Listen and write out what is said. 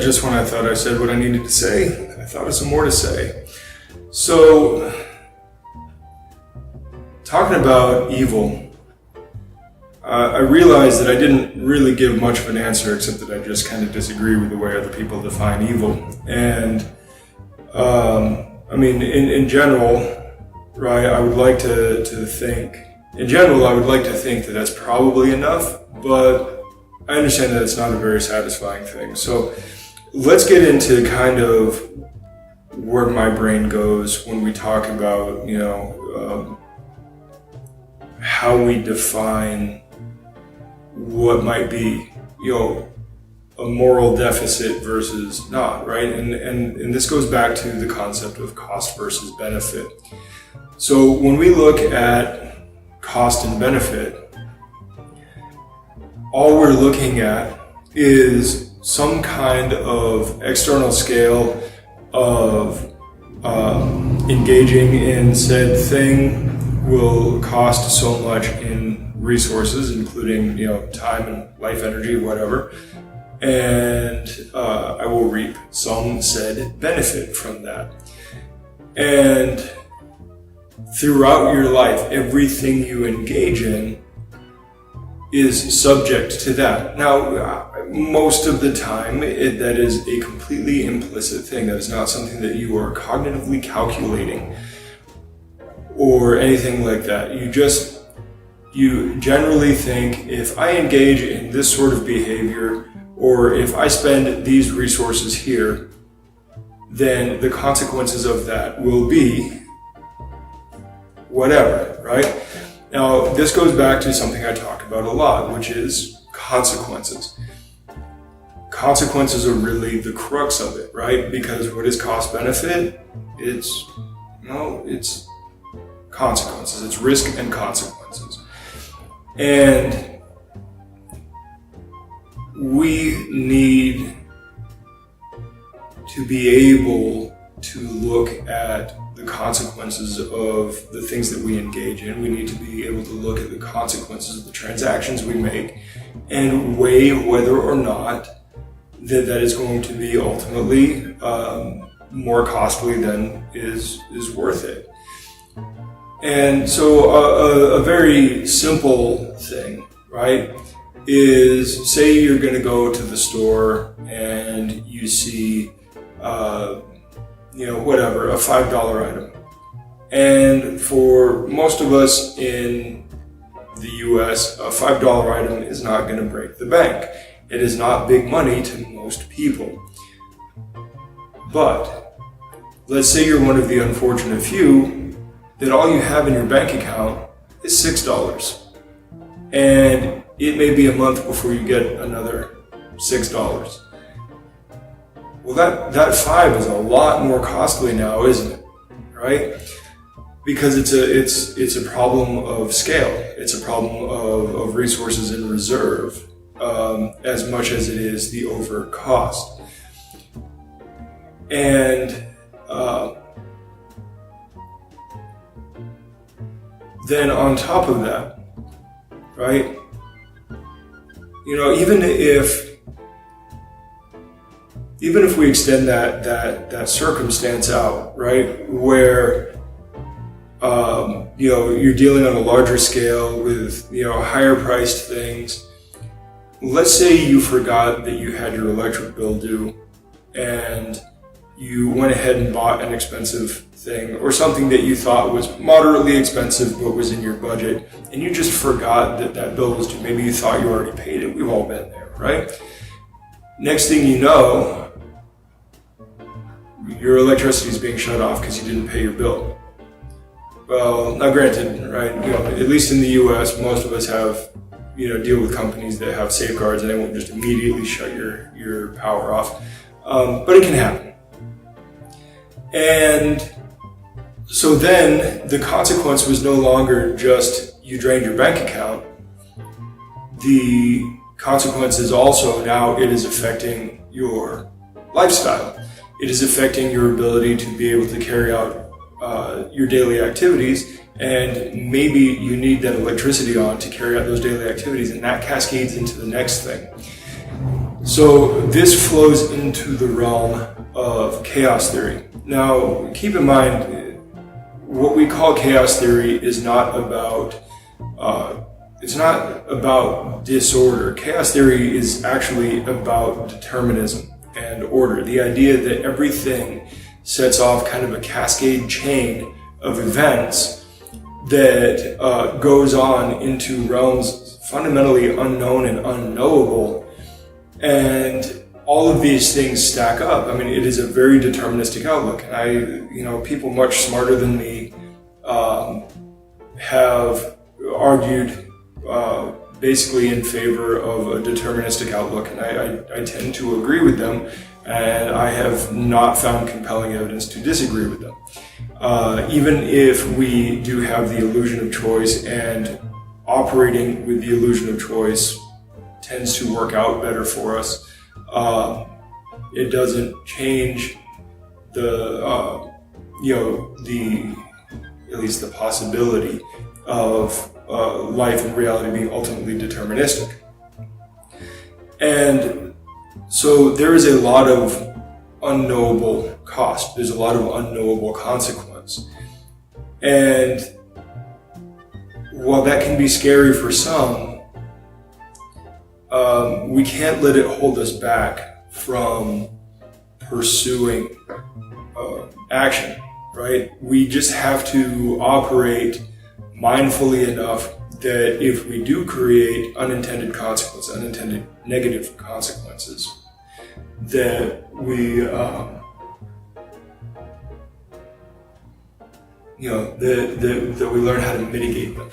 just when I thought I said what I needed to say, I thought of some more to say. So, talking about evil, I realized that I didn't really give much of an answer, except that I just kind of disagree with the way other people define evil. And, I mean, in general, right, I would like to think, that that's probably enough, but I understand that it's not a very satisfying thing. So let's get into kind of where my brain goes when we talk about, how we define what might be, a moral deficit versus not, right? And this goes back to the concept of cost versus benefit. So when we look at cost and benefit, all we're looking at is some kind of external scale of engaging in said thing will cost so much in resources, including time and life energy, whatever, and I will reap some said benefit from that. And throughout your life, everything you engage in is subject to that. Now, most of the time, that is a completely implicit thing. That is not something that you are cognitively calculating or anything like that. You generally think, if I engage in this sort of behavior, or if I spend these resources here, then the consequences of that will be whatever, right? Now, this goes back to something I talk about a lot, which is consequences. Consequences are really the crux of it, right? Because what is cost benefit? It's consequences. It's risk and consequences. And we need to be able to look at the consequences of the things that we engage in. We need to be able to look at the consequences of the transactions we make and weigh whether or not that is going to be ultimately more costly than is worth it. And so a very simple thing, right, is say you're going to go to the store and you see a $5 item. And for most of us in the US, a $5 item is not going to break the bank. It is not big money to most people. But let's say you're one of the unfortunate few that all you have in your bank account is $6. And it may be a month before you get another $6. Well, that 5 is a lot more costly now, isn't it? Right? Because it's a problem of scale. It's a problem of resources in reserve, as much as it is the over cost. And then on top of that, right? Even if we extend that circumstance out, right, where you're dealing on a larger scale with higher priced things. Let's say you forgot that you had your electric bill due, and you went ahead and bought an expensive thing, or something that you thought was moderately expensive but was in your budget, and you just forgot that bill was due. Maybe you thought you already paid it. We've all been there, right? Next thing you know, your electricity is being shut off because you didn't pay your bill. Well, now granted, right, at least in the US, most of us have, deal with companies that have safeguards and they won't just immediately shut your power off. But it can happen. And so then the consequence was no longer just you drained your bank account. The consequence is also now it is affecting your lifestyle. It is affecting your ability to be able to carry out your daily activities, and maybe you need that electricity on to carry out those daily activities, and that cascades into the next thing. So this flows into the realm of chaos theory. Now, keep in mind, what we call chaos theory is not about it's not about disorder. Chaos theory is actually about determinism and order. The idea that everything sets off kind of a cascade chain of events that goes on into realms fundamentally unknown and unknowable. And all of these things stack up. I mean, it is a very deterministic outlook. And people much smarter than me have argued basically in favor of a deterministic outlook, and I tend to agree with them, and I have not found compelling evidence to disagree with them. Even if we do have the illusion of choice, and operating with the illusion of choice tends to work out better for us, it doesn't change at least the possibility of life and reality being ultimately deterministic. And so there is a lot of unknowable cost. There's a lot of unknowable consequence. And while that can be scary for some, we can't let it hold us back from pursuing action, right? We just have to operate mindfully enough that if we do create unintended consequences, unintended negative consequences, that we, that we learn how to mitigate them.